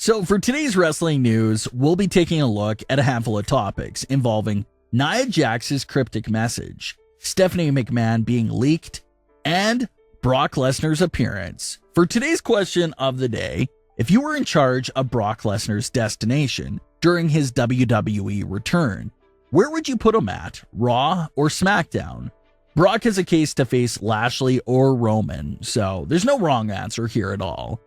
So for today's wrestling news, we'll be taking a look at a handful of topics involving Nia Jax's cryptic message, Stephanie McMahon being leaked, and Brock Lesnar's appearance. For today's question of the day, if you were in charge of Brock Lesnar's destination during his WWE return, where would you put him at, Raw or SmackDown? Brock has a case to face Lashley or Roman, so there's no wrong answer here at all.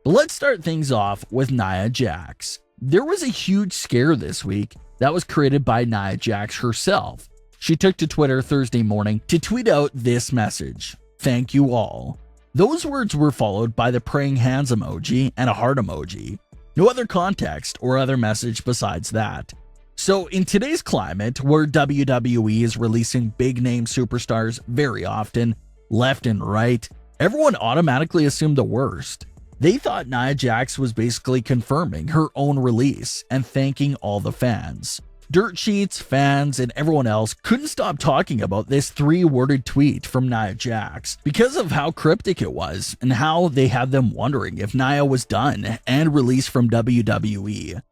But let's start things off with Nia Jax. There was a huge scare this week that was created by Nia Jax herself. She took to Twitter Thursday morning to tweet out this message: "Thank you all." Those words were followed by the praying hands emoji and a heart emoji. No other context or other message besides that. So in today's climate, where WWE is releasing big name superstars very often, left and right, everyone automatically assumed the worst. They thought Nia Jax was basically confirming her own release and thanking all the fans. Dirt sheets, fans, and everyone else couldn't stop talking about this three-worded tweet from Nia Jax because of how cryptic it was and how they had them wondering if Nia was done and released from WWE.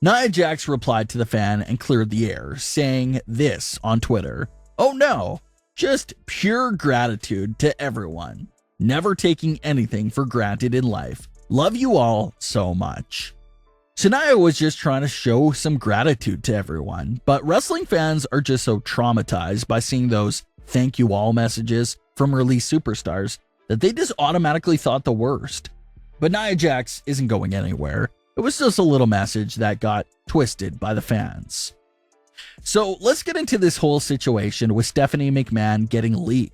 Nia Jax replied to the fan and cleared the air, saying this on Twitter: "Oh no, just pure gratitude to everyone. Never taking anything for granted in life. Love you all so much." So Nia was just trying to show some gratitude to everyone, but wrestling fans are just so traumatized by seeing those thank you all messages from released superstars that they just automatically thought the worst. But Nia Jax isn't going anywhere. It was just a little message that got twisted by the fans. So let's get into this whole situation with Stephanie McMahon getting leaked.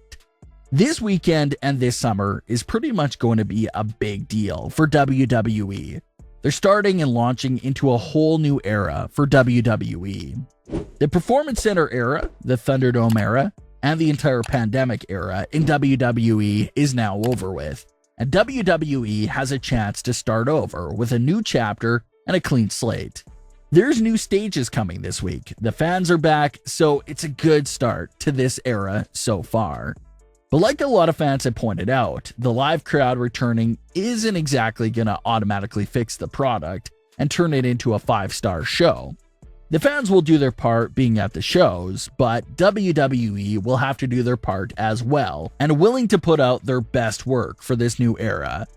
This weekend and this summer is pretty much going to be a big deal for WWE. They're starting and launching into a whole new era for WWE. The Performance Center era, the Thunderdome era, and the entire pandemic era in WWE is now over with, and WWE has a chance to start over with a new chapter and a clean slate. There's new stages coming this week. The fans are back, so it's a good start to this era so far. But like a lot of fans have pointed out, the live crowd returning isn't exactly going to automatically fix the product and turn it into a 5-star show. The fans will do their part being at the shows, but WWE will have to do their part as well and willing to put out their best work for this new era.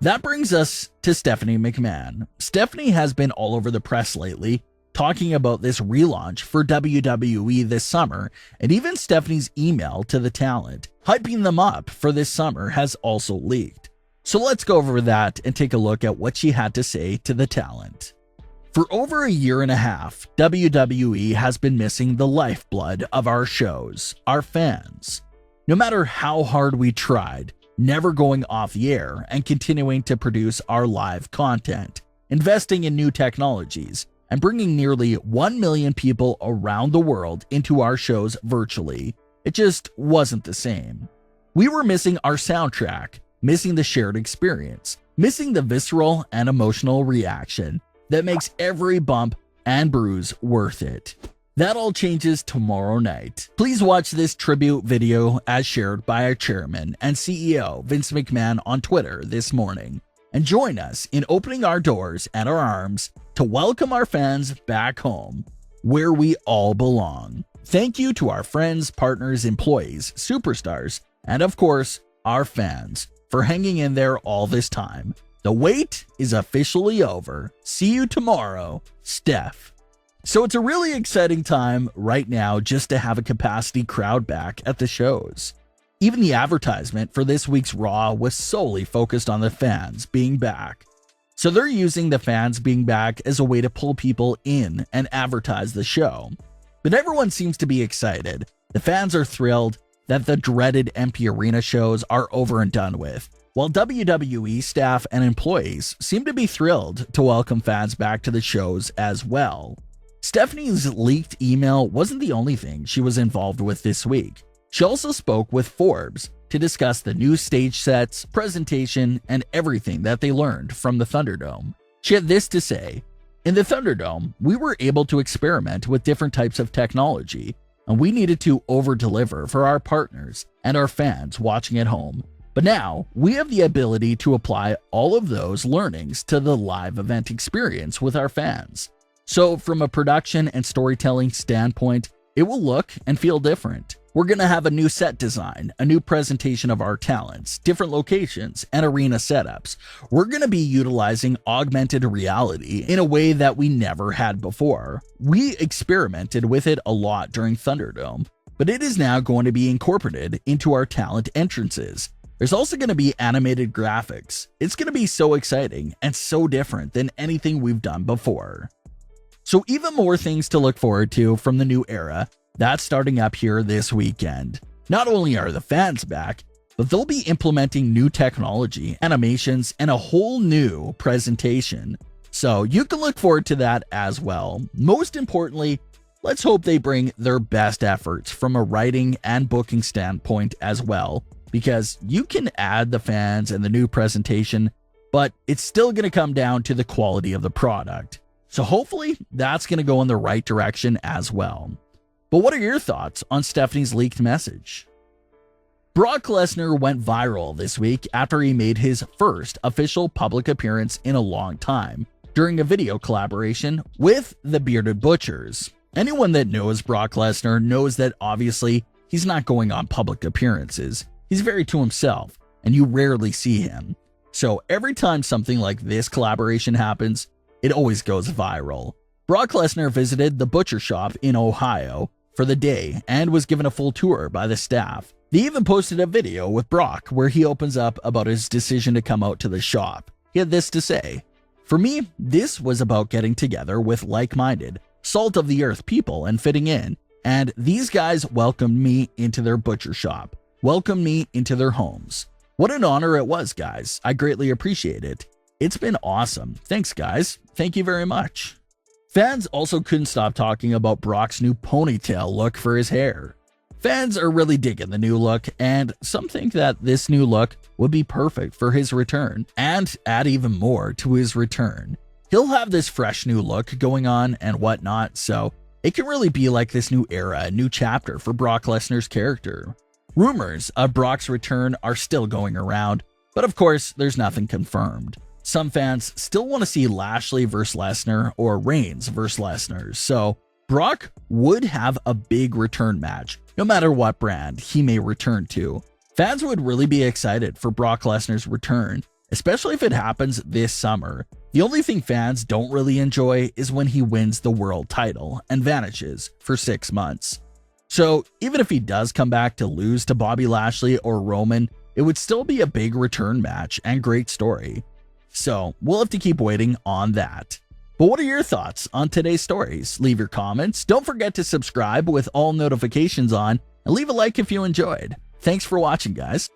That brings us to Stephanie McMahon. Stephanie has been all over the press lately, talking about this relaunch for WWE this summer, and even Stephanie's email to the talent, hyping them up for this summer, has also leaked. So let's go over that and take a look at what she had to say to the talent. For over a year and a half, WWE has been missing the lifeblood of our shows, our fans. No matter how hard we tried, never going off the air and continuing to produce our live content, investing in new technologies, and bringing nearly 1 million people around the world into our shows virtually, it just wasn't the same. We were missing our soundtrack, missing the shared experience, missing the visceral and emotional reaction that makes every bump and bruise worth it. That all changes tomorrow night. Please watch this tribute video as shared by our chairman and CEO Vince McMahon on Twitter this morning, and join us in opening our doors and our arms to welcome our fans back home, where we all belong. Thank you to our friends, partners, employees, superstars, and of course, our fans for hanging in there all this time. The wait is officially over. See you tomorrow, Steph. So it's a really exciting time right now just to have a capacity crowd back at the shows. Even the advertisement for this week's Raw was solely focused on the fans being back. So they're using the fans being back as a way to pull people in and advertise the show. But everyone seems to be excited. The fans are thrilled that the dreaded empty arena shows are over and done with, while WWE staff and employees seem to be thrilled to welcome fans back to the shows as well. Stephanie's leaked email wasn't the only thing she was involved with this week. She also spoke with Forbes to discuss the new stage sets, presentation, and everything that they learned from the Thunderdome. She had this to say: "In the Thunderdome, we were able to experiment with different types of technology, and we needed to over-deliver for our partners and our fans watching at home. But now, we have the ability to apply all of those learnings to the live event experience with our fans. So from a production and storytelling standpoint, it will look and feel different. We're going to have a new set design, a new presentation of our talents, different locations, and arena setups. We're going to be utilizing augmented reality in a way that we never had before. We experimented with it a lot during Thunderdome, but it is now going to be incorporated into our talent entrances. There's also going to be animated graphics. It's going to be so exciting and so different than anything we've done before. So even more things to look forward to from the new era that's starting up here this weekend. Not only are the fans back, but they'll be implementing new technology, animations, and a whole new presentation. So you can look forward to that as well. Most importantly, let's hope they bring their best efforts from a writing and booking standpoint as well, because you can add the fans and the new presentation, but it's still going to come down to the quality of the product. So hopefully that's going to go in the right direction as well. But what are your thoughts on Stephanie's leaked message? Brock Lesnar went viral this week after he made his first official public appearance in a long time during a video collaboration with the Bearded Butchers. Anyone that knows Brock Lesnar knows that obviously he's not going on public appearances. He's very to himself, and you rarely see him. So every time something like this collaboration happens, it always goes viral. Brock Lesnar visited the butcher shop in Ohio for the day and was given a full tour by the staff. They even posted a video with Brock where he opens up about his decision to come out to the shop. He had this to say: "For me, this was about getting together with like-minded, salt-of-the-earth people and fitting in, and these guys welcomed me into their butcher shop, welcomed me into their homes. What an honor it was, guys. I greatly appreciate it. It's been awesome. Thanks, guys. Thank you very much." Fans also couldn't stop talking about Brock's new ponytail look for his hair. Fans are really digging the new look, and some think that this new look would be perfect for his return and add even more to his return. He'll have this fresh new look going on and whatnot, so it can really be like this new era, a new chapter for Brock Lesnar's character. Rumors of Brock's return are still going around, but of course, there's nothing confirmed. Some fans still want to see Lashley vs. Lesnar or Reigns vs. Lesnar, so Brock would have a big return match, no matter what brand he may return to. Fans would really be excited for Brock Lesnar's return, especially if it happens this summer. The only thing fans don't really enjoy is when he wins the world title and vanishes for 6 months. So even if he does come back to lose to Bobby Lashley or Roman, it would still be a big return match and great story. So we'll have to keep waiting on that. But what are your thoughts on today's stories? Leave your comments. Don't forget to subscribe with all notifications on, and leave a like if you enjoyed. Thanks for watching, guys.